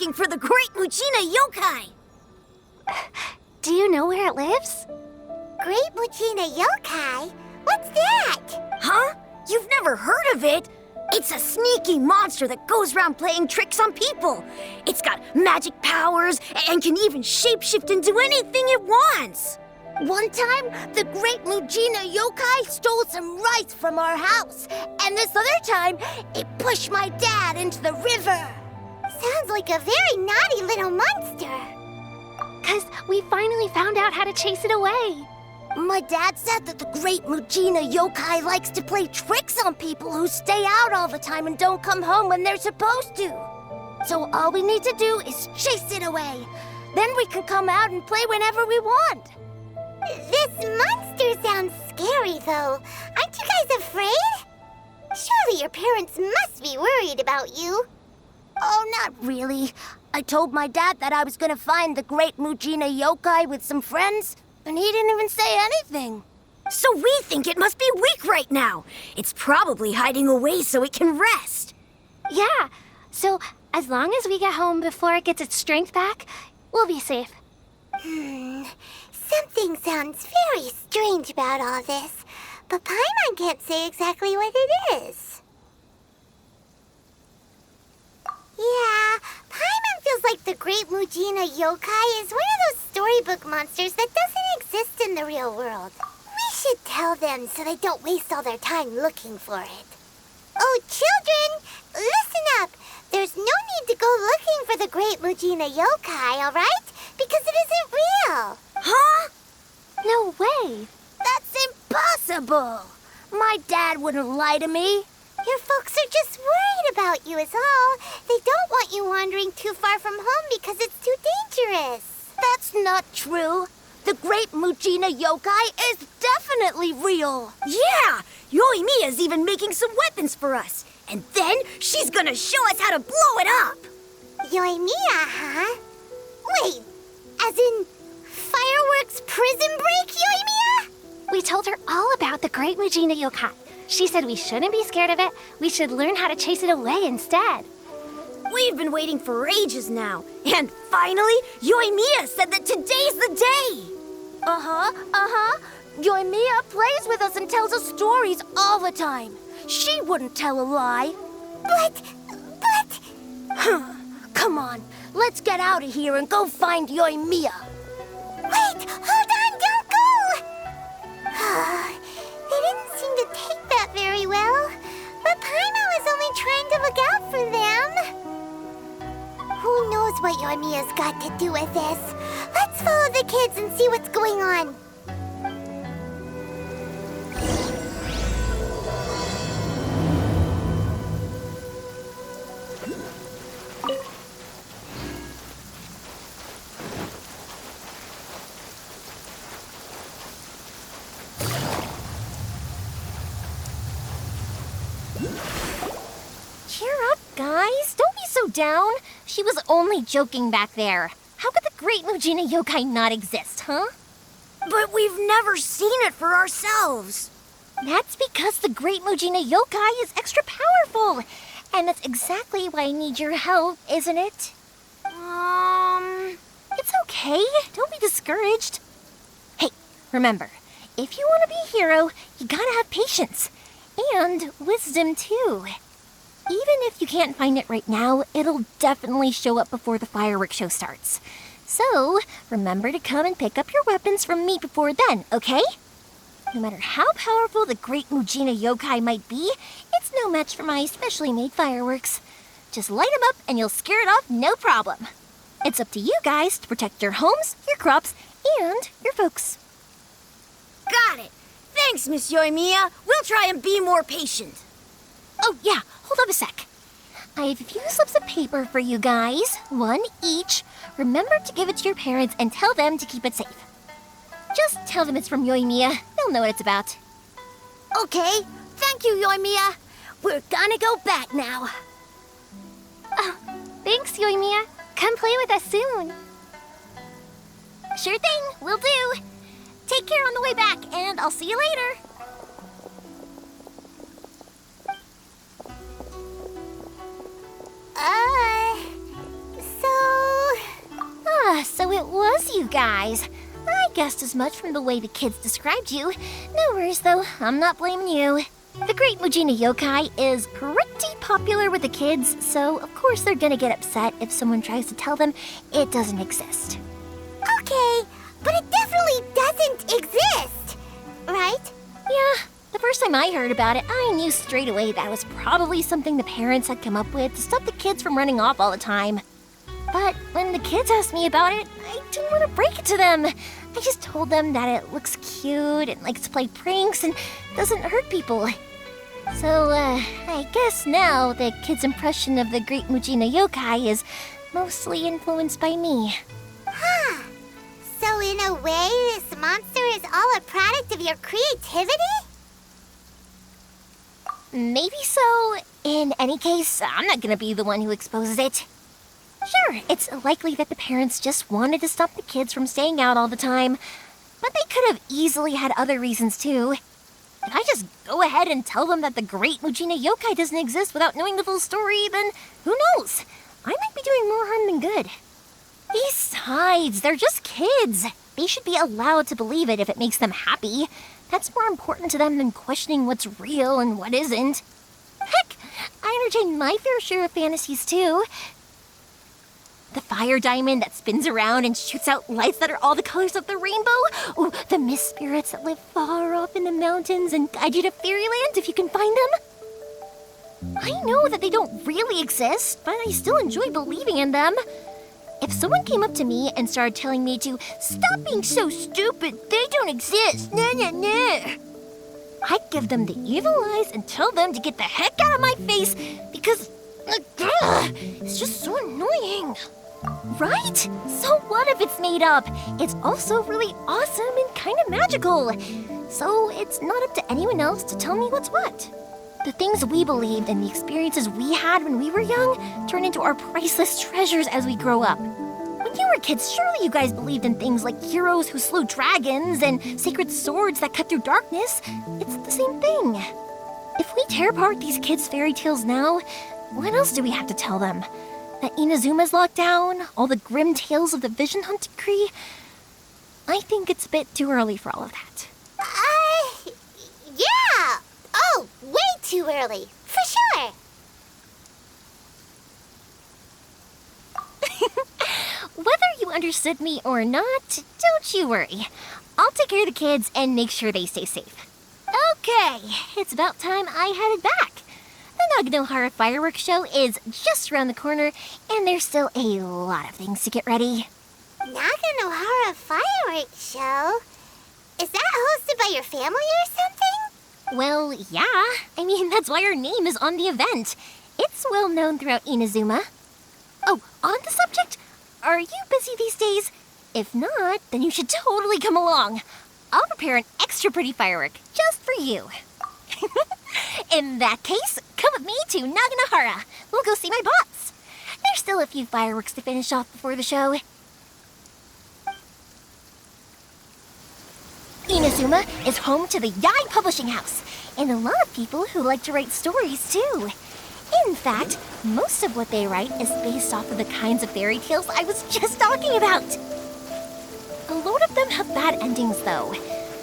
looking for the Great Muchina Yokai. Do you know where it lives? Great Muchina Yokai? What's that? Huh? You've never heard of it? It's a sneaky monster that goes around playing tricks on people. It's got magic powers and can even shapeshift into anything it wants. One time, the Great Muchina Yokai stole some rice from our house. And this other time, it pushed my dad into the river. Sounds like a very naughty little monster. 'Cause we finally found out how to chase it away. My dad said that the Great Muchina Yokai likes to play tricks on people who stay out all the time and don't come home when they're supposed to. So all we need to do is chase it away. Then we can come out and play whenever we want. This monster sounds scary, though. Aren't you guys afraid? Surely your parents must be worried about you. Oh, not really. I told my dad that I was gonna find the Great Muchina Yokai with some friends, and he didn't even say anything. So we think it must be weak right now. It's probably hiding away so it can rest. Yeah, so as long as we get home before it gets its strength back, we'll be safe. Something sounds very strange about all this, but Paimon can't say exactly what it is. Yeah, Paimon feels like the Great Muchina Yokai is one of those storybook monsters that doesn't exist in the real world. We should tell them so they don't waste all their time looking for it. Oh, children, listen up. There's no need to go looking for the Great Muchina Yokai, all right? Because it isn't real. Huh? No way. That's impossible. My dad wouldn't lie to me. Your folks are just worried about you is all. They don't want you wandering too far from home because it's too dangerous. That's not true. The Great Muchina Yokai is definitely real. Yeah! Yoimiya's even making some weapons for us. And then she's gonna show us how to blow it up. Yoimiya, huh? Wait, as in fireworks prison break, Yoimiya? We told her all about the Great Muchina Yokai. She said we shouldn't be scared of it. We should learn how to chase it away instead. We've been waiting for ages now. And finally, Yoimiya said that today's the day. Yoimiya plays with us and tells us stories all the time. She wouldn't tell a lie. But... Come on, let's get out of here and go find Yoimiya. Wait, hold on, don't go! They didn't seem to take that very well. But Paimon was only trying to look out for them. Who knows what Yoimiya's got to do with this? Let's follow the kids and see what's going on. Cheer up, guys. Don't be so down. She was only joking back there. How could the Great Muchina Yokai not exist, huh? But we've never seen it for ourselves. That's because the Great Muchina Yokai is extra powerful. And that's exactly why I need your help, isn't it? It's okay. Don't be discouraged. Hey, remember, if you want to be a hero, you gotta have patience. And wisdom, too. Even if you can't find it right now, it'll definitely show up before the fireworks show starts. So, remember to come and pick up your weapons from me before then, okay? No matter how powerful the Great Muchina Yokai might be, it's no match for my specially made fireworks. Just light them up and you'll scare it off no problem. It's up to you guys to protect your homes, your crops, and your folks. Got it. Thanks, Miss Yoimiya. We'll try and be more patient. Oh, yeah, hold up a sec. I have a few slips of paper for you guys, one each. Remember to give it to your parents and tell them to keep it safe. Just tell them it's from Yoimiya. They'll know what it's about. Okay, thank you, Yoimiya. We're gonna go back now. Oh, thanks, Yoimiya. Come play with us soon. Sure thing, will do. Take care on the way back, and I'll see you later. So you guys. I guessed as much from the way the kids described you. No worries, though. I'm not blaming you. The Great Mujina Yokai is pretty popular with the kids, so of course they're gonna get upset if someone tries to tell them it doesn't exist. Okay, but it definitely doesn't exist, right? Yeah, the first time I heard about it, I knew straight away that it was probably something the parents had come up with to stop the kids from running off all the time. But when the kids asked me about it, I didn't want to break it to them. I just told them that it looks cute and likes to play pranks and doesn't hurt people. So, I guess now the kids' impression of the Great Mujina Yokai is mostly influenced by me. Huh. So in a way, this monster is all a product of your creativity? Maybe so. In any case, I'm not gonna be the one who exposes it. Sure, it's likely that the parents just wanted to stop the kids from staying out all the time, but they could have easily had other reasons too. If I just go ahead and tell them that the Great Mujina Yokai doesn't exist without knowing the full story, then who knows? I might be doing more harm than good. Besides, they're just kids. They should be allowed to believe it if it makes them happy. That's more important to them than questioning what's real and what isn't. Heck, I entertain my fair share of fantasies too. The fire diamond that spins around and shoots out lights that are all the colors of the rainbow. Ooh, the mist spirits that live far off in the mountains and guide you to fairyland if you can find them. I know that they don't really exist, but I still enjoy believing in them. If someone came up to me and started telling me to stop being so stupid, they don't exist, I'd give them the evil eyes and tell them to get the heck out of my face because it's just so annoying. Right? So what if it's made up? It's also really awesome and kind of magical. So it's not up to anyone else to tell me what's what. The things we believed and the experiences we had when we were young turn into our priceless treasures as we grow up. When you were kids, surely you guys believed in things like heroes who slew dragons and sacred swords that cut through darkness. It's the same thing. If we tear apart these kids' fairy tales now, what else do we have to tell them? That Inazuma's locked down? All the grim tales of the Vision Hunt Decree? I think it's a bit too early for all of that. Yeah! Oh, way too early, for sure! Whether you understood me or not, don't you worry. I'll take care of the kids and make sure they stay safe. Okay, it's about time I headed back. The Naganohara fireworks show is just around the corner, and there's still a lot of things to get ready. Naganohara fireworks show? Is that hosted by your family or something? Well, yeah. I mean, that's why our name is on the event. It's well known throughout Inazuma. Oh, on the subject, are you busy these days? If not, then you should totally come along. I'll prepare an extra pretty firework just for you. In that case, come with me to Naganohara. We'll go see my boss. There's still a few fireworks to finish off before the show. Inazuma is home to the Yai Publishing House, and a lot of people who like to write stories too. In fact, most of what they write is based off of the kinds of fairy tales I was just talking about. A lot of them have bad endings though.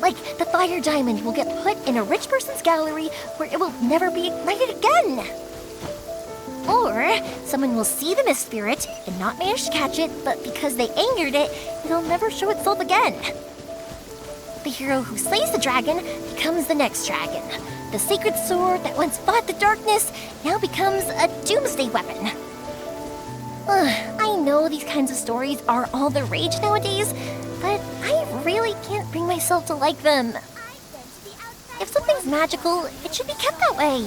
Like the fire diamond will get put in a rich person's gallery where it will never be ignited again. Or someone will see the mist spirit and not manage to catch it, but because they angered it, it'll never show itself again. The hero who slays the dragon becomes the next dragon. The sacred sword that once fought the darkness now becomes a doomsday weapon. I know these kinds of stories are all the rage nowadays, but I really can't bring myself to like them. If something's magical, it should be kept that way.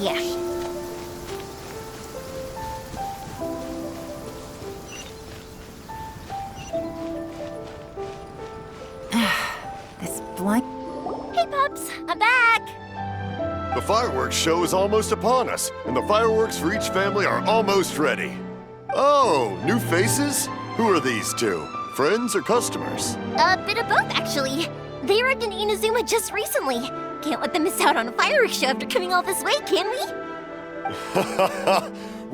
This blank. Hey, pups, I'm back. The fireworks show is almost upon us, and the fireworks for each family are almost ready. Oh, new faces? Who are these two? Friends or customers? A bit of both, actually. They arrived in Inazuma just recently. Can't let them miss out on a fireworks show after coming all this way, can we?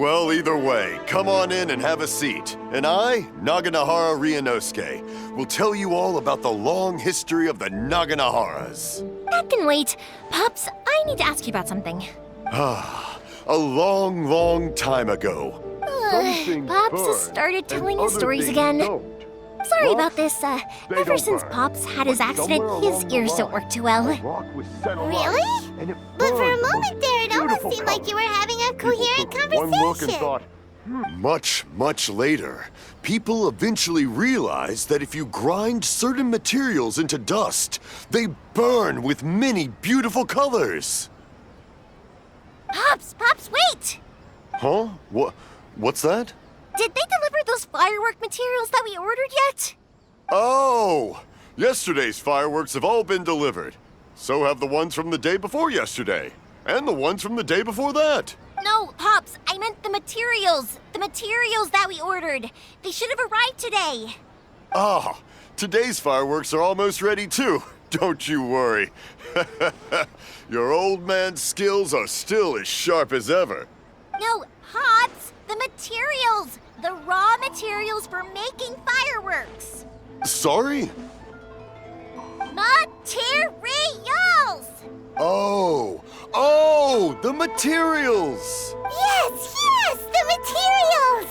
Well, either way, come on in and have a seat. And I, Naganahara Ryunosuke, will tell you all about the long history of the Naganaharas. That can wait. Pops, I need to ask you about something. A long, long time ago. Pops has started telling his stories again. Sorry about this. Ever since Pops had his accident, his ears don't work too well. Really? But for a moment there, it almost seemed like you were having a coherent conversation. Much, much later, people eventually realized that if you grind certain materials into dust, they burn with many beautiful colors. Pops, wait! Huh? What's that? Did they deliver those firework materials that we ordered yet? Oh! Yesterday's fireworks have all been delivered. So have the ones from the day before yesterday. And the ones from the day before that. No, Pops, I meant the materials. The materials that we ordered. They should have arrived today. Ah, today's fireworks are almost ready too. Don't you worry. Your old man's skills are still as sharp as ever. No, Pops, the materials. The raw materials for making fireworks. Sorry? Materials! Oh, the materials! Yes, the materials!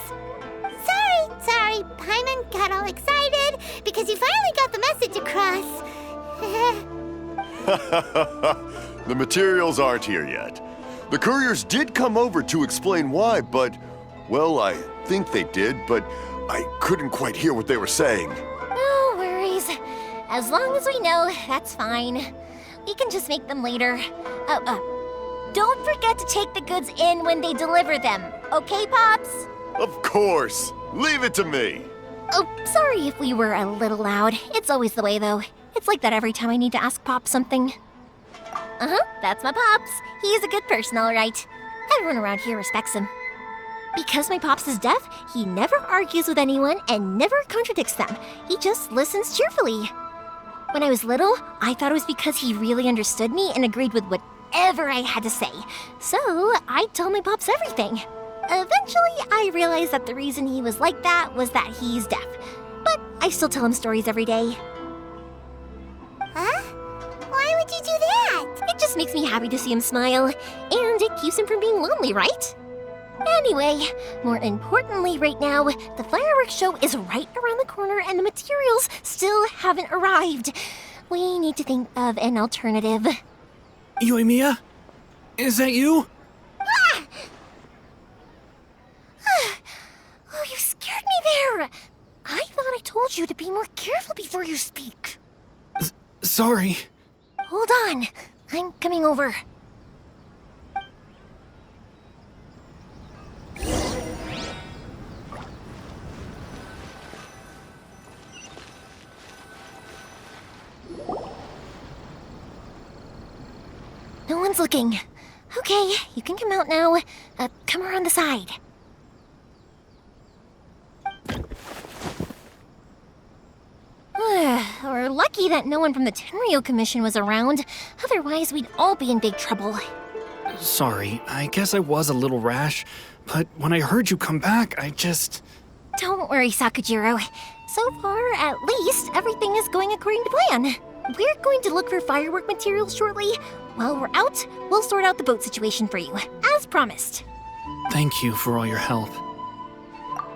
Sorry, Paimon got all excited because he finally got the message across. The materials aren't here yet. The couriers did come over to explain why, but, well, I think they did, but I couldn't quite hear what they were saying. No worries. As long as we know, that's fine. We can just make them later. Don't forget to take the goods in when they deliver them, okay, Pops? Of course. Leave it to me. Oh, sorry if we were a little loud. It's always the way, though. It's like that every time I need to ask Pops something. That's my Pops. He's a good person, all right. Everyone around here respects him. Because my Pops is deaf, he never argues with anyone and never contradicts them. He just listens cheerfully. When I was little, I thought it was because he really understood me and agreed with whatever I had to say. So I'd tell my Pops everything. Eventually, I realized that the reason he was like that was that he's deaf. But I still tell him stories every day. Huh? Why would you do that? It just makes me happy to see him smile, and it keeps him from being lonely, right? Anyway, more importantly right now, the fireworks show is right around the corner and the materials still haven't arrived. We need to think of an alternative. Yoimiya? Is that you? Oh, you scared me there! I thought I told you to be more careful before you speak. Sorry. Hold on, I'm coming over. No one's looking. Okay, you can come out now. Come around the side. We're lucky that no one from the Tenryo Commission was around. Otherwise, we'd all be in big trouble. Sorry, I guess I was a little rash, but when I heard you come back, I just... Don't worry, Sakujiro. So far, at least, everything is going according to plan. We're going to look for firework materials shortly. While we're out, we'll sort out the boat situation for you, as promised. Thank you for all your help.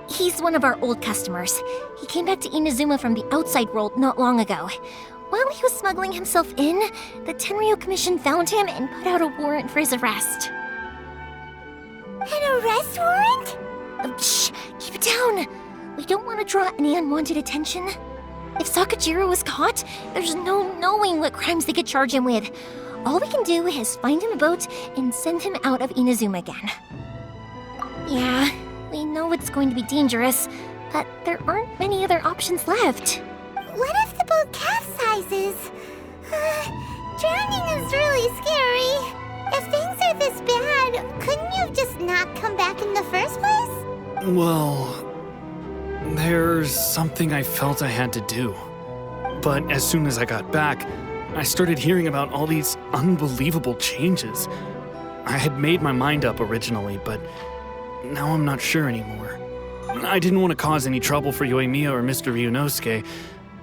He's one of our old customers. He came back to Inazuma from the outside world not long ago. While he was smuggling himself in, the Tenryo Commission found him and put out a warrant for his arrest. An arrest warrant? Shh! Keep it down! We don't want to draw any unwanted attention. If Sakujiro was caught, there's no knowing what crimes they could charge him with. All we can do is find him a boat and send him out of Inazuma again. Yeah, we know it's going to be dangerous, but there aren't many other options left. What if the boat capsizes? Drowning is really scary. If things are this bad, couldn't you just not come back in the first place? Well, there's something I felt I had to do. But as soon as I got back, I started hearing about all these unbelievable changes. I had made my mind up originally, but now I'm not sure anymore. I didn't want to cause any trouble for Yoimiya or Mr. Ryunosuke,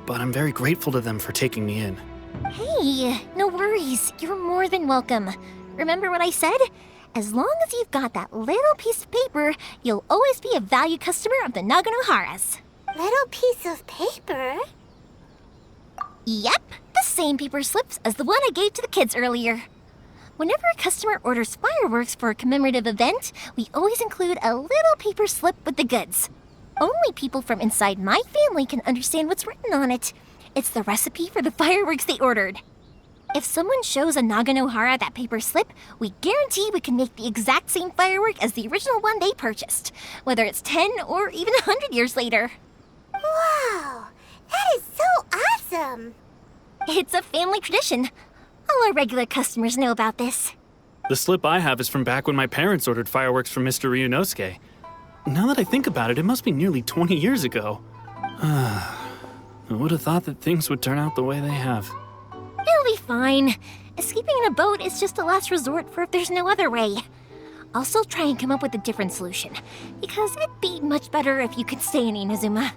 but I'm very grateful to them for taking me in. Hey, no worries. You're more than welcome. Remember what I said? As long as you've got that little piece of paper, you'll always be a valued customer of the Naganoharas. Little piece of paper? Yep, the same paper slips as the one I gave to the kids earlier. Whenever a customer orders fireworks for a commemorative event, we always include a little paper slip with the goods. Only people from inside my family can understand what's written on it. It's the recipe for the fireworks they ordered. If someone shows a Naganohara that paper slip, we guarantee we can make the exact same firework as the original one they purchased, whether it's 10 or even 100 years later. Wow, that is so awesome! It's a family tradition. All our regular customers know about this. The slip I have is from back when my parents ordered fireworks from Mr. Ryunosuke. Now that I think about it, it must be nearly 20 years ago. I would have thought that things would turn out the way they have. It'll be fine. Escaping in a boat is just a last resort for if there's no other way. I'll still try and come up with a different solution, because it'd be much better if you could stay in Inazuma.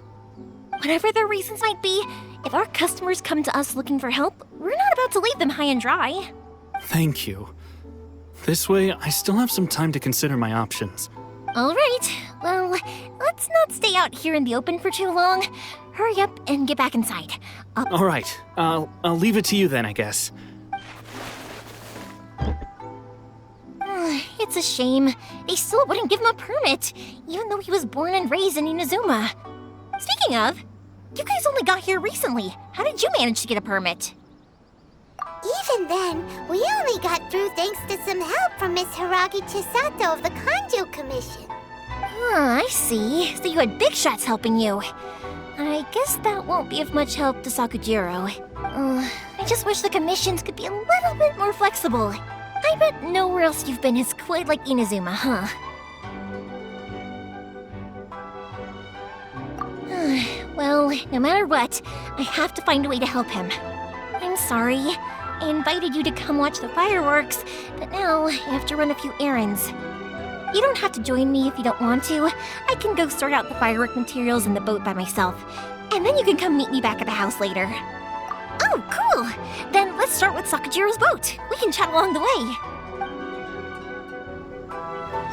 Whatever their reasons might be, if our customers come to us looking for help, we're not about to leave them high and dry. Thank you. This way, I still have some time to consider my options. All right, well, let's not stay out here in the open for too long. Hurry up and get back inside. All right, I'll leave it to you then, I guess. It's a shame. They still wouldn't give him a permit, even though he was born and raised in Inazuma. Speaking of, you guys only got here recently. How did you manage to get a permit? Even then, we only got through thanks to some help from Miss Hiragi Chisato of the Kanjo Commission. I see. So you had big shots helping you. I guess that won't be of much help to Sakujiro. I just wish the commissions could be a little bit more flexible. I bet nowhere else you've been is quite like Inazuma, huh? Well, no matter what, I have to find a way to help him. I'm sorry. I invited you to come watch the fireworks, but now I have to run a few errands. You don't have to join me if you don't want to. I can go sort out the firework materials in the boat by myself, and then you can come meet me back at the house later. Oh, cool! Then let's start with Sakujiro's boat. We can chat along the way.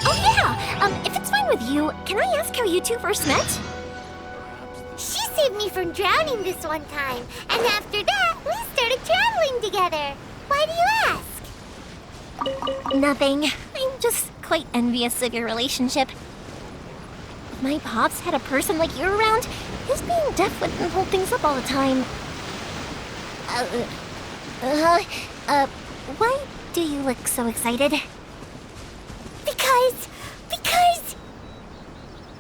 Oh yeah! If it's fine with you, can I ask how you two first met? She saved me from drowning this one time, and after that, we started traveling together. Why do you ask? Nothing. I'm just quite envious of your relationship. If my pops had a person like you around, his being deaf wouldn't hold things up all the time. Why do you look so excited? Because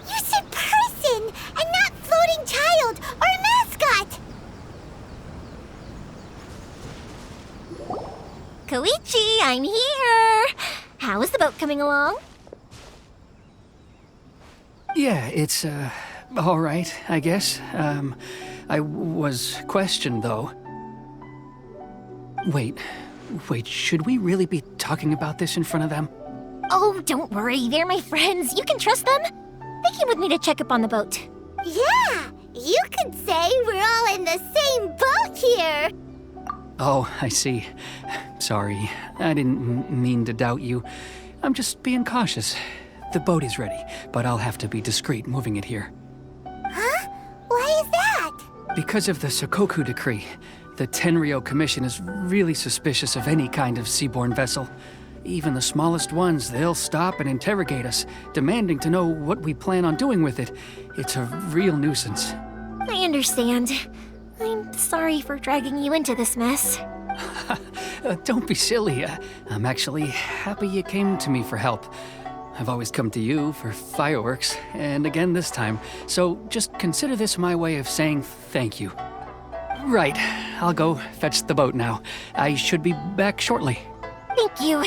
you said person and not floating child or mascot. Koichi, I'm here! How is the boat coming along? Yeah, it's, all right, I guess. I was questioned, though. Wait, should we really be talking about this in front of them? Oh, don't worry, they're my friends. You can trust them. They came with me to check up on the boat. Yeah, you could say we're all in the same boat here. Oh, I see. Sorry, I didn't mean to doubt you. I'm just being cautious. The boat is ready, but I'll have to be discreet moving it here. Huh? Why is that? Because of the Sokoku decree, the Tenryo Commission is really suspicious of any kind of seaborne vessel. Even the smallest ones, they'll stop and interrogate us, demanding to know what we plan on doing with it. It's a real nuisance. I understand. I'm sorry for dragging you into this mess. Don't be silly. I'm actually happy you came to me for help. I've always come to you for fireworks, and again this time, so just consider this my way of saying thank you. Right, I'll go fetch the boat now. I should be back shortly. Thank you.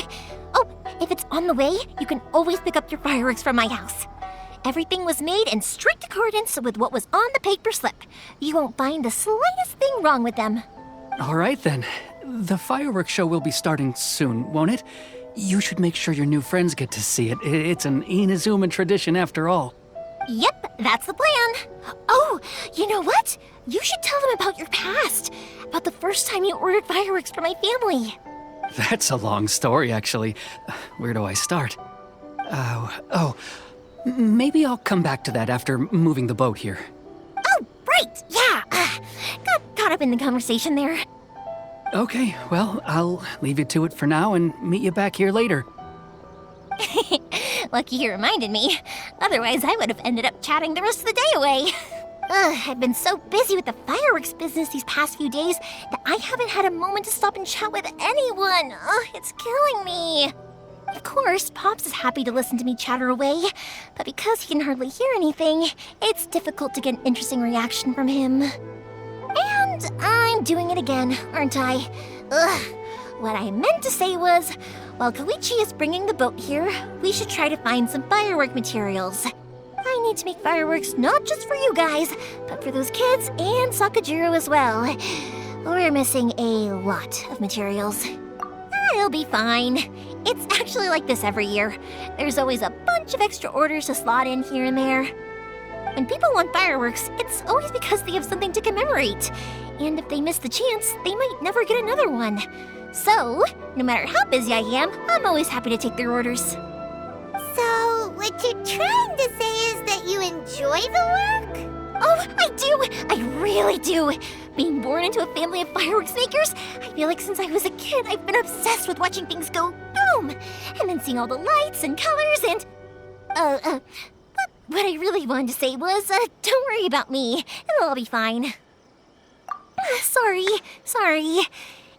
Oh, if it's on the way, you can always pick up your fireworks from my house. Everything was made in strict accordance with what was on the paper slip. You won't find the slightest thing wrong with them. All right then. The fireworks show will be starting soon, won't it? You should make sure your new friends get to see it. It's an Inazuman tradition after all. Yep, that's the plan. Oh, you know what? You should tell them about your past. About the first time you ordered fireworks for my family. That's a long story, actually. Where do I start? Maybe I'll come back to that after moving the boat here. Oh, right, yeah. Got caught up in the conversation there. Okay, well, I'll leave you to it for now and meet you back here later. Lucky you reminded me. Otherwise, I would have ended up chatting the rest of the day away. I've been so busy with the fireworks business these past few days that I haven't had a moment to stop and chat with anyone. It's killing me. Of course, Pops is happy to listen to me chatter away, but because he can hardly hear anything, it's difficult to get an interesting reaction from him. And I'm doing it again, aren't I? What I meant to say was, while Koichi is bringing the boat here, we should try to find some firework materials. I need to make fireworks not just for you guys, but for those kids and Sakajiro as well. We're missing a lot of materials. It'll be fine. It's actually like this every year. There's always a bunch of extra orders to slot in here and there. When people want fireworks, it's always because they have something to commemorate. And if they miss the chance, they might never get another one. So, no matter how busy I am, I'm always happy to take their orders. So, what you're trying to say is that you enjoy the work? Oh, I do! I really do! Being born into a family of fireworks makers, I feel like since I was a kid, I've been obsessed with watching things go boom! And then seeing all the lights and colors and... What I really wanted to say was, don't worry about me. It'll all be fine. Sorry.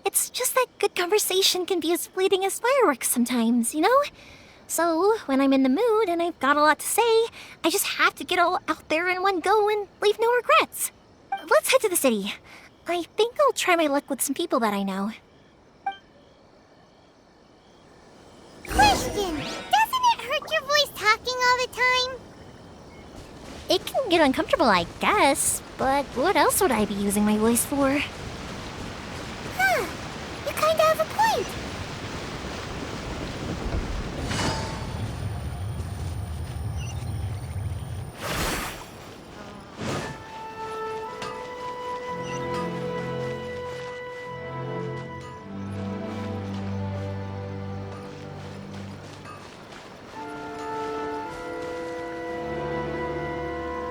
It's just that good conversation can be as fleeting as fireworks sometimes, you know? So, when I'm in the mood and I've got a lot to say, I just have to get all out there in one go and leave no regrets. Let's head to the city. I think I'll try my luck with some people that I know. Question! Doesn't it hurt your voice talking all the time? It can get uncomfortable, I guess, but what else would I be using my voice for? Huh. You kinda have a point.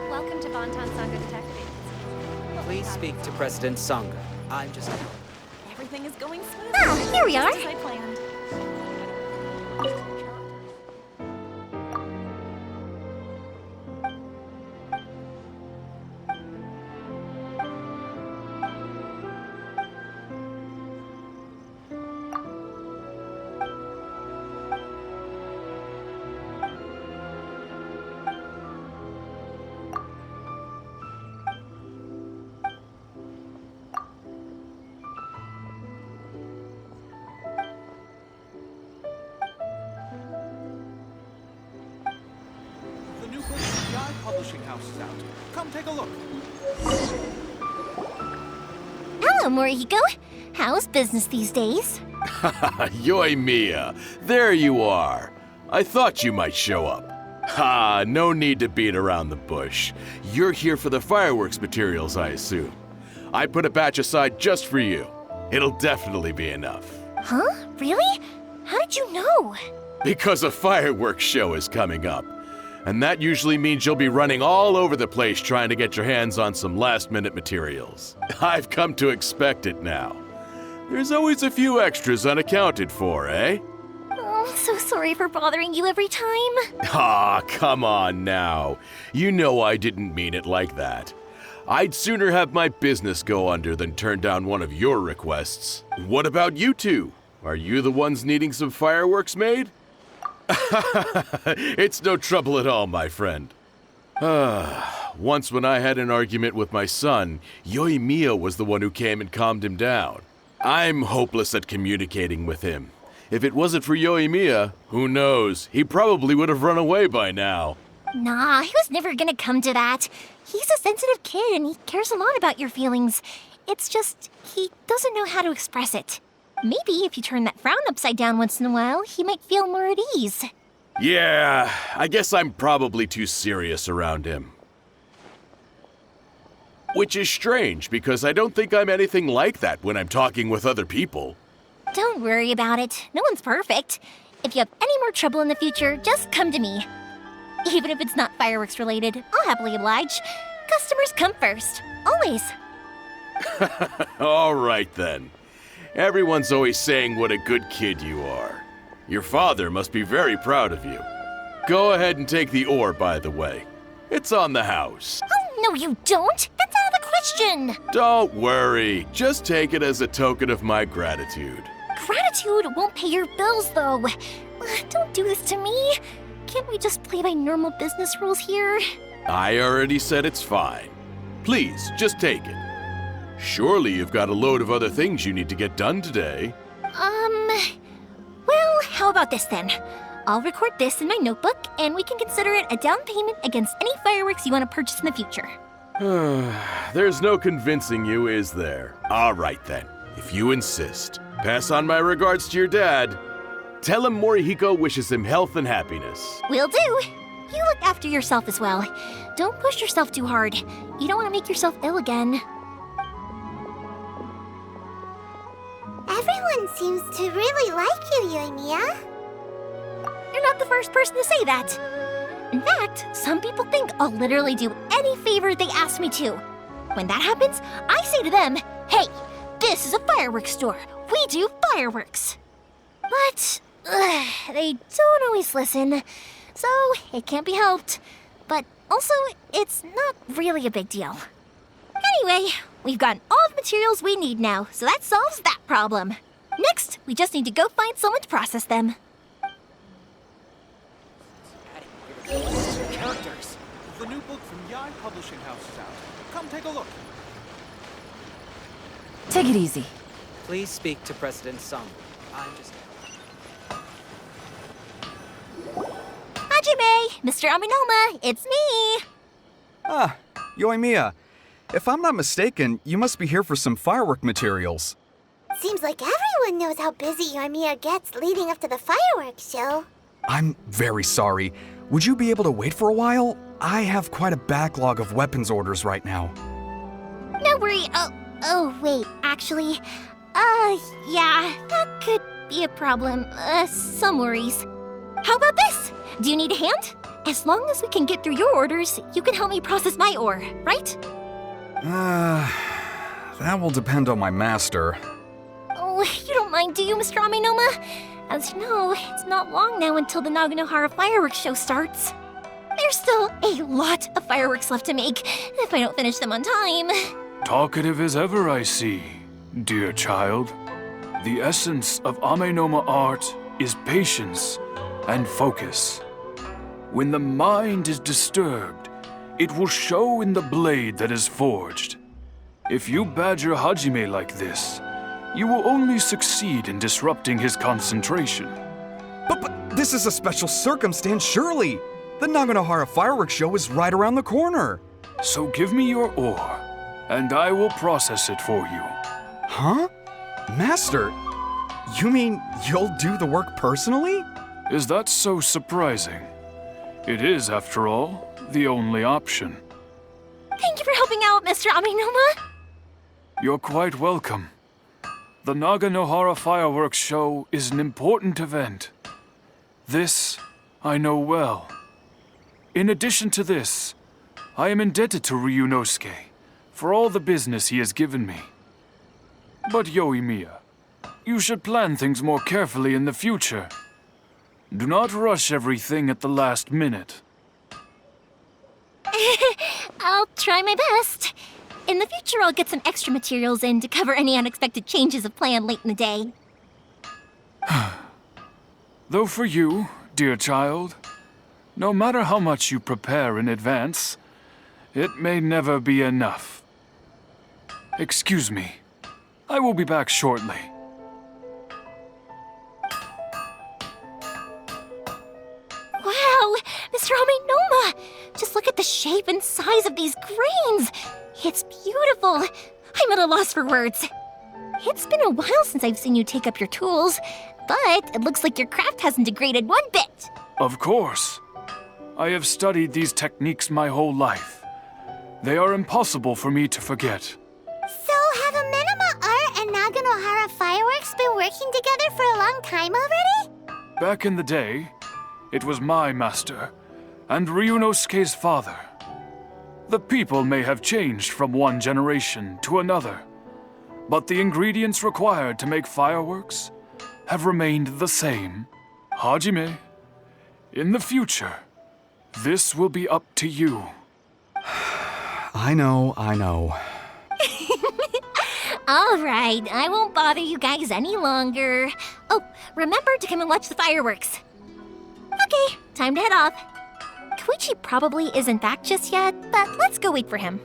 Welcome to Bonton Sangha Detective Agency. Please speak to President Sangha. I'm just... Everything is going smoothly. Ah, here we are. Just as I planned. The new book from the Publishing House is out. Come take a look. Hello, Morihiko. How's business these days? Yoimiya, there you are. I thought you might show up. Ha, no need to beat around the bush. You're here for the fireworks materials, I assume. I put a batch aside just for you. It'll definitely be enough. Huh? Really? How did you know? Because a fireworks show is coming up. And that usually means you'll be running all over the place trying to get your hands on some last-minute materials. I've come to expect it now. There's always a few extras unaccounted for, eh? Oh, I'm so sorry for bothering you every time. Ah, come on now. You know I didn't mean it like that. I'd sooner have my business go under than turn down one of your requests. What about you two? Are you the ones needing some fireworks made? It's no trouble at all, my friend. Once when I had an argument with my son, Yoimiya was the one who came and calmed him down. I'm hopeless at communicating with him. If it wasn't for Yoimiya, who knows, he probably would have run away by now. Nah, he was never gonna come to that. He's a sensitive kid and he cares a lot about your feelings. It's just, he doesn't know how to express it. Maybe if you turn that frown upside down once in a while, he might feel more at ease. Yeah, I guess I'm probably too serious around him. Which is strange, because I don't think I'm anything like that when I'm talking with other people. Don't worry about it. No one's perfect. If you have any more trouble in the future, just come to me. Even if it's not fireworks related, I'll happily oblige. Customers come first. Always. All right then. Everyone's always saying what a good kid you are. Your father must be very proud of you. Go ahead and take the ore, by the way. It's on the house. Oh, no you don't. That's out of the question. Don't worry. Just take it as a token of my gratitude. Gratitude won't pay your bills, though. Don't do this to me. Can't we just play by normal business rules here? I already said it's fine. Please, just take it. Surely you've got a load of other things you need to get done today. Well, how about this then? I'll record this in my notebook, and we can consider it a down payment against any fireworks you want to purchase in the future. There's no convincing you, is there? All right then, if you insist. Pass on my regards to your dad. Tell him Morihiko wishes him health and happiness. Will do. You look after yourself as well. Don't push yourself too hard. You don't want to make yourself ill again. Everyone seems to really like you, Yoimiya. You're not the first person to say that. In fact, some people think I'll literally do any favor they ask me to. When that happens, I say to them, hey, this is a fireworks store. We do fireworks. But they don't always listen, so it can't be helped. But also, it's not really a big deal. Anyway, we've gotten all the materials we need now, so that solves that problem. Next, we just need to go find someone to process them. Characters. The new book from Yai Publishing House is out. Come take a look. Take it easy. Please speak to President Song. I'm just... Hajime, Mr. Aminoma, it's me. Ah, Yoimiya. If I'm not mistaken, you must be here for some firework materials. Seems like everyone knows how busy Yoimiya gets leading up to the fireworks show. I'm very sorry. Would you be able to wait for a while? I have quite a backlog of weapons orders right now. No worry. Oh, wait, actually, yeah, that could be a problem. Some worries. How about this? Do you need a hand? As long as we can get through your orders, you can help me process my ore, right? That will depend on my master. Oh, you don't mind, do you, Mr. Aminoma? As you know, it's not long now until the Naganohara fireworks show starts. There's still a lot of fireworks left to make, if I don't finish them on time. Talkative as ever, I see, dear child. The essence of Amenoma art is patience and focus. When the mind is disturbed, it will show in the blade that is forged. If you badger Hajime like this, you will only succeed in disrupting his concentration. But this is a special circumstance, surely! The Naganohara fireworks show is right around the corner! So give me your ore, and I will process it for you. Huh? Master, you mean you'll do the work personally? Is that so surprising? It is, after all, the only option. Thank you for helping out, Mr. Aminoma. You're quite welcome. The Naganohara fireworks show is an important event. This I know well. In addition to this, I am indebted to Ryunosuke for all the business he has given me. But Yoimiya, you should plan things more carefully in the future. Do not rush everything at the last minute. I'll try my best. In the future, I'll get some extra materials in to cover any unexpected changes of plan late in the day. Though for you, dear child, no matter how much you prepare in advance, it may never be enough. Excuse me. I will be back shortly. Wow, Mr. Aminoma! Just look at the shape and size of these grains! It's beautiful! I'm at a loss for words. It's been a while since I've seen you take up your tools, but it looks like your craft hasn't degraded one bit. Of course. I have studied these techniques my whole life. They are impossible for me to forget. So, have Amenema Art and Naganohara Fireworks been working together for a long time already? Back in the day, it was my master, and Ryunosuke's father. The people may have changed from one generation to another, but the ingredients required to make fireworks have remained the same. Hajime, in the future, this will be up to you. I know. All right, I won't bother you guys any longer. Oh, remember to come and watch the fireworks. Okay, time to head off. Koichi probably isn't back just yet, but let's go wait for him.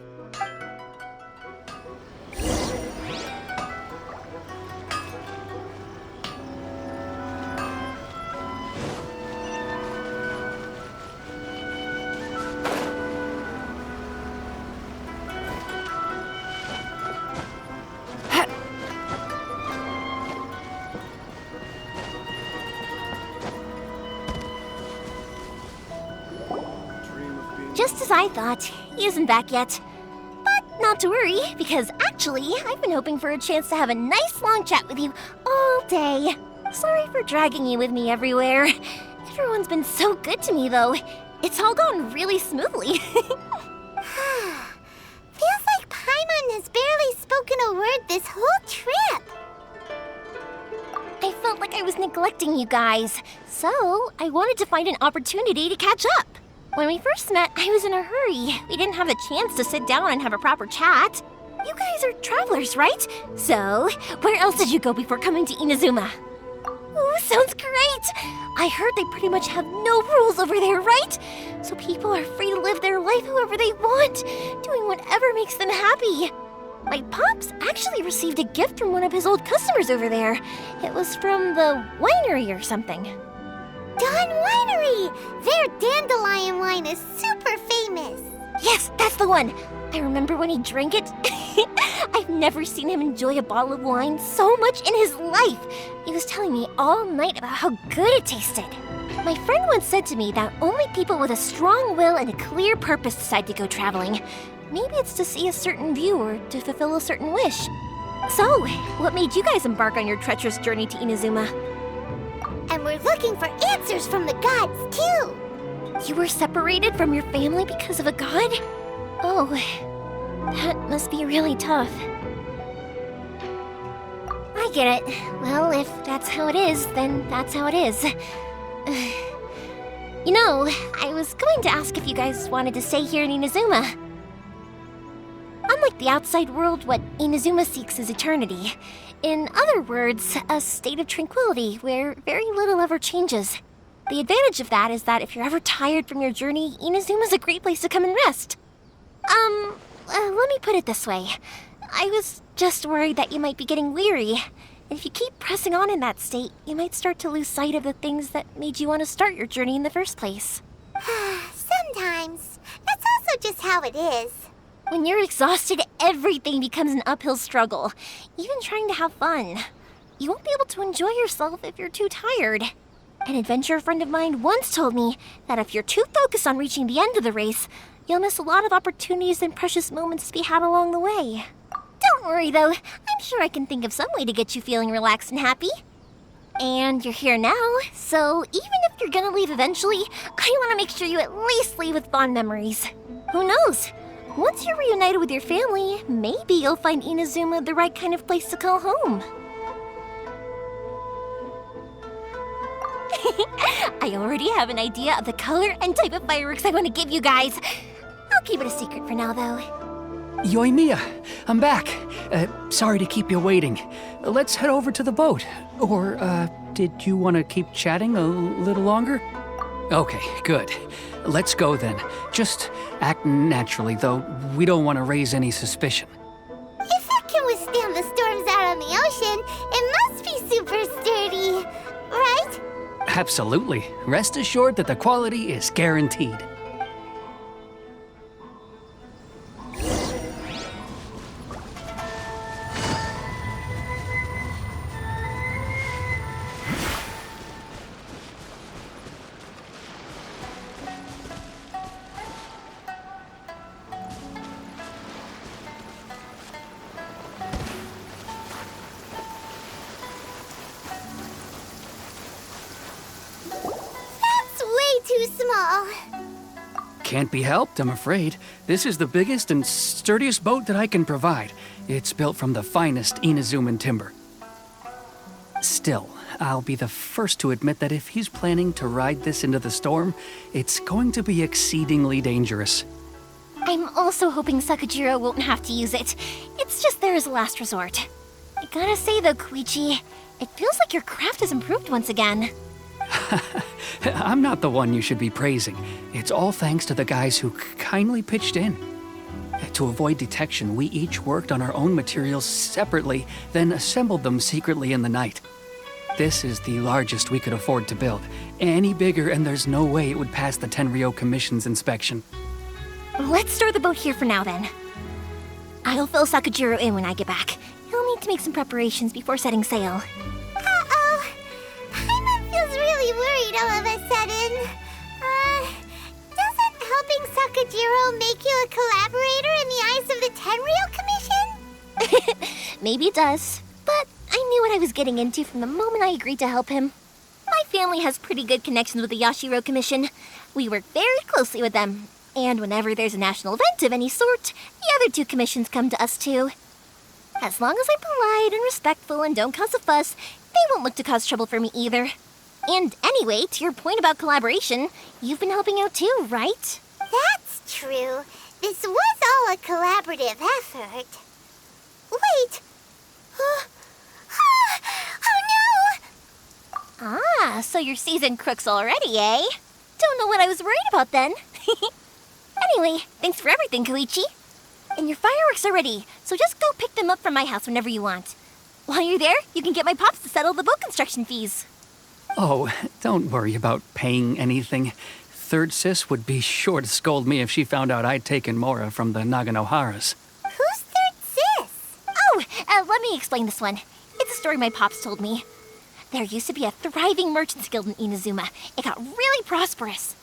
Just as I thought, he isn't back yet. But not to worry, because actually, I've been hoping for a chance to have a nice long chat with you all day. Sorry for dragging you with me everywhere. Everyone's been so good to me, though. It's all gone really smoothly. Feels like Paimon has barely spoken a word this whole trip. I felt like I was neglecting you guys, so I wanted to find an opportunity to catch up. When we first met, I was in a hurry. We didn't have a chance to sit down and have a proper chat. You guys are travelers, right? So, where else did you go before coming to Inazuma? Ooh, sounds great! I heard they pretty much have no rules over there, right? So people are free to live their life however they want, doing whatever makes them happy. My pops actually received a gift from one of his old customers over there. It was from the winery or something. Dawn Winery! Their dandelion wine is super famous. Yes, that's the one. I remember when he drank it. I've never seen him enjoy a bottle of wine so much in his life. He was telling me all night about how good it tasted. My friend once said to me that only people with a strong will and a clear purpose decide to go traveling. Maybe it's to see a certain view or to fulfill a certain wish. So, what made you guys embark on your treacherous journey to Inazuma? And we're looking for answers from the gods, too. You were separated from your family because of a god? Oh, that must be really tough. I get it. Well, if that's how it is, then that's how it is. You know, I was going to ask if you guys wanted to stay here in Inazuma. Unlike the outside world, what Inazuma seeks is eternity. In other words, a state of tranquility where very little ever changes. The advantage of that is that if you're ever tired from your journey, Inazuma's a great place to come and rest. Let me put it this way. I was just worried that you might be getting weary. And if you keep pressing on in that state, you might start to lose sight of the things that made you want to start your journey in the first place. Sometimes. That's also just how it is. When you're exhausted, everything becomes an uphill struggle, even trying to have fun. You won't be able to enjoy yourself if you're too tired. An adventurer friend of mine once told me that if you're too focused on reaching the end of the race, you'll miss a lot of opportunities and precious moments to be had along the way. Don't worry though, I'm sure I can think of some way to get you feeling relaxed and happy. And you're here now, so even if you're gonna leave eventually, I want to make sure you at least leave with fond memories. Who knows? Once you're reunited with your family, maybe you'll find Inazuma the right kind of place to call home. I already have an idea of the color and type of fireworks I want to give you guys. I'll keep it a secret for now, though. Yoimiya, I'm back. Sorry to keep you waiting. Let's head over to the boat. Or, did you want to keep chatting a little longer? Okay, good. Let's go then. Just act naturally, though we don't want to raise any suspicion. If it can withstand the storms out on the ocean, it must be super sturdy, right? Absolutely. Rest assured that the quality is guaranteed. can't be helped, I'm afraid. This is the biggest and sturdiest boat that I can provide. It's built from the finest Inazuman timber. Still, I'll be the first to admit that if he's planning to ride this into the storm, it's going to be exceedingly dangerous. I'm also hoping Sakajiro won't have to use it. It's just there as a last resort. I gotta say though, Koichi, it feels like your craft has improved once again. I'm not the one you should be praising. It's all thanks to the guys who kindly pitched in. To avoid detection, we each worked on our own materials separately, then assembled them secretly in the night. This is the largest we could afford to build. Any bigger and there's no way it would pass the Tenryou Commission's inspection. Let's store the boat here for now then. I'll fill Sakajiro in when I get back. He'll need to make some preparations before setting sail. Uh-oh. Paimon feels really worried all of a sudden. Doesn't helping Sakajiro make you a collaborator in the eyes of the Tenryou Commission? Maybe it does, but I knew what I was getting into from the moment I agreed to help him. My family has pretty good connections with the Yashiro Commission. We work very closely with them, and whenever there's a national event of any sort, the other two commissions come to us too. As long as I'm polite and respectful and don't cause a fuss, they won't look to cause trouble for me either. And anyway, to your point about collaboration, you've been helping out too, right? That's true. This was all a collaborative effort. Wait! Oh no! Ah, so you're seasoned crooks already, eh? Don't know what I was worried about then. Anyway, thanks for everything, Koichi. And your fireworks are ready, so just go pick them up from my house whenever you want. While you're there, you can get my pops to settle the boat construction fees. Oh, don't worry about paying anything. Third Sis would be sure to scold me if she found out I'd taken Mora from the Naganoharas. Who's Third Sis? Oh, let me explain this one. It's a story my pops told me. There used to be a thriving merchants guild in Inazuma. It got really prosperous.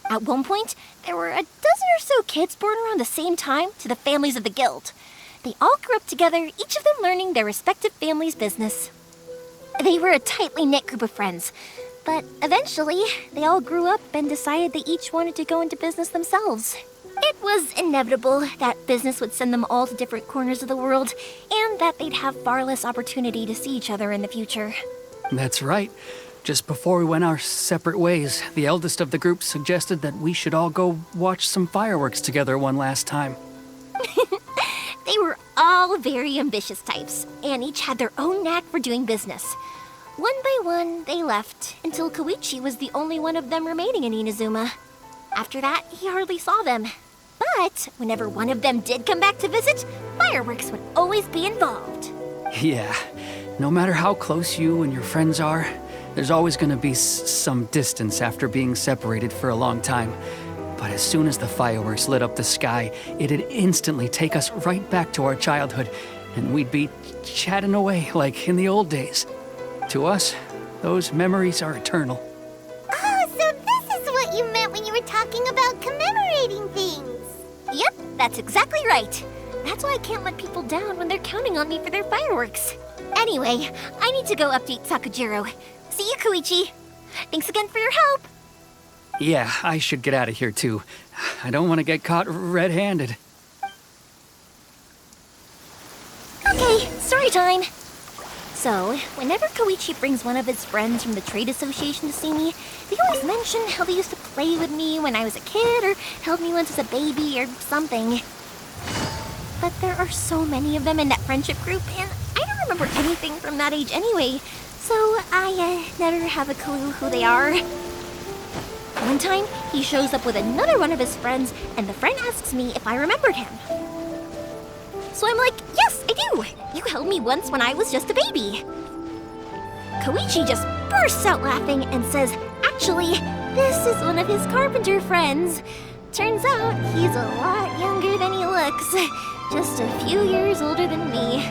At one point, there were a dozen or so kids born around the same time to the families of the guild. They all grew up together, each of them learning their respective family's business. They were a tightly knit group of friends, but eventually, they all grew up and decided they each wanted to go into business themselves. It was inevitable that business would send them all to different corners of the world, and that they'd have far less opportunity to see each other in the future. That's right. Just before we went our separate ways, the eldest of the group suggested that we should all go watch some fireworks together one last time. They were all very ambitious types, and each had their own knack for doing business. One by one, they left, until Koichi was the only one of them remaining in Inazuma. After that, he hardly saw them. But whenever one of them did come back to visit, fireworks would always be involved. Yeah, no matter how close you and your friends are, there's always going to be some distance after being separated for a long time. But as soon as the fireworks lit up the sky, it'd instantly take us right back to our childhood, and we'd be chatting away like in the old days. To us, those memories are eternal. Oh, so this is what you meant when you were talking about commemorating things. Yep, that's exactly right. That's why I can't let people down when they're counting on me for their fireworks. Anyway, I need to go update Sakajiro. See you, Koichi. Thanks again for your help. Yeah, I should get out of here too. I don't want to get caught red-handed. Okay, story time. So, whenever Koichi brings one of his friends from the trade association to see me, they always mention how they used to play with me when I was a kid or held me once as a baby or something. But there are so many of them in that friendship group, and I don't remember anything from that age anyway, so I never have a clue who they are. One time, he shows up with another one of his friends, and the friend asks me if I remembered him. So I'm like, yes, I do! You held me once when I was just a baby. Koichi just bursts out laughing and says, actually, this is one of his carpenter friends. Turns out he's a lot younger than he looks, just a few years older than me.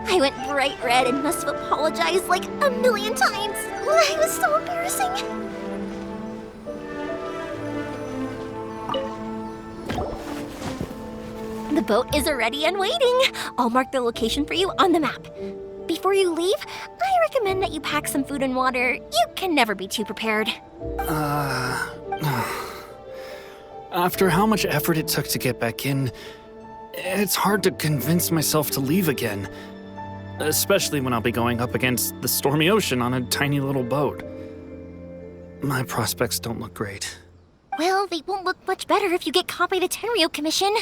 I went bright red and must have apologized like a million times. It was so embarrassing. The boat is ready and waiting. I'll mark the location for you on the map. Before you leave, I recommend that you pack some food and water. You can never be too prepared. After how much effort it took to get back in, it's hard to convince myself to leave again. Especially when I'll be going up against the stormy ocean on a tiny little boat. My prospects don't look great. Well, they won't look much better if you get caught by the Tenryo Commission.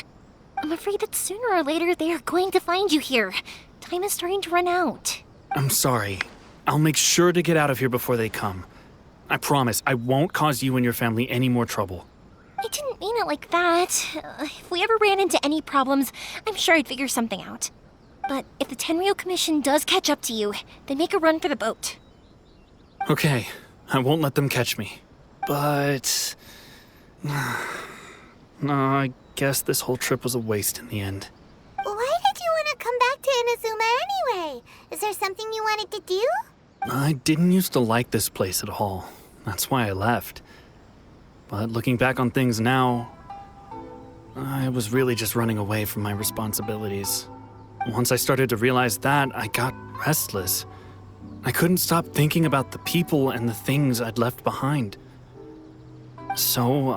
I'm afraid that sooner or later they are going to find you here. Time is starting to run out. I'm sorry. I'll make sure to get out of here before they come. I promise I won't cause you and your family any more trouble. I didn't mean it like that. If we ever ran into any problems, I'm sure I'd figure something out. But if the Tenryo Commission does catch up to you, then make a run for the boat. Okay, I won't let them catch me. But... no, I guess this whole trip was a waste in the end. Why did you want to come back to Inazuma anyway? Is there something you wanted to do? I didn't used to like this place at all. That's why I left. But looking back on things now, I was really just running away from my responsibilities. Once I started to realize that, I got restless. I couldn't stop thinking about the people and the things I'd left behind. So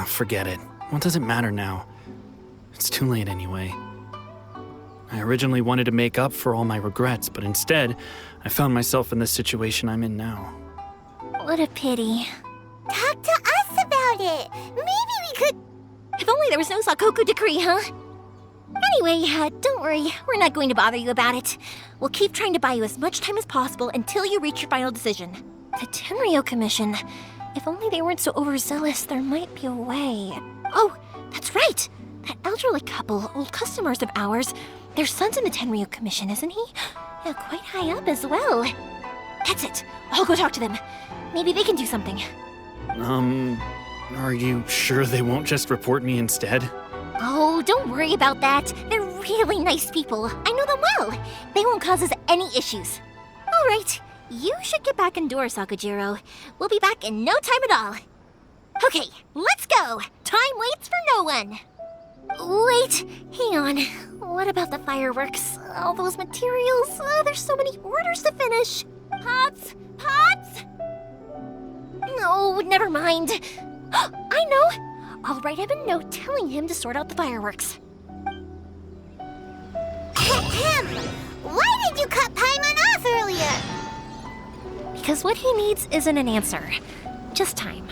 forget it. What does it matter now? It's too late anyway. I originally wanted to make up for all my regrets, but instead, I found myself in the situation I'm in now. What a pity. Talk to us about it. Maybe we could... If only there was no Sakoku decree, huh? Anyway, don't worry. We're not going to bother you about it. We'll keep trying to buy you as much time as possible until you reach your final decision. The Tenryo Commission. If only they weren't so overzealous, there might be a way. Oh, that's right! That elderly couple, old customers of ours, their son's in the Tenryo Commission, isn't he? Yeah, quite high up as well. That's it. I'll go talk to them. Maybe they can do something. Are you sure they won't just report me instead? Oh, don't worry about that. They're really nice people. I know them well. They won't cause us any issues. All right. You should get back indoors, Sakujiro. We'll be back in no time at all. Okay, let's go. Time waits for no one. Wait, hang on. What about the fireworks? All those materials? There's so many orders to finish. Pops? Pops? No, never mind. I know. I'll write him a note telling him to sort out the fireworks. Why did you cut Paimon off earlier? Because what he needs isn't an answer, just time.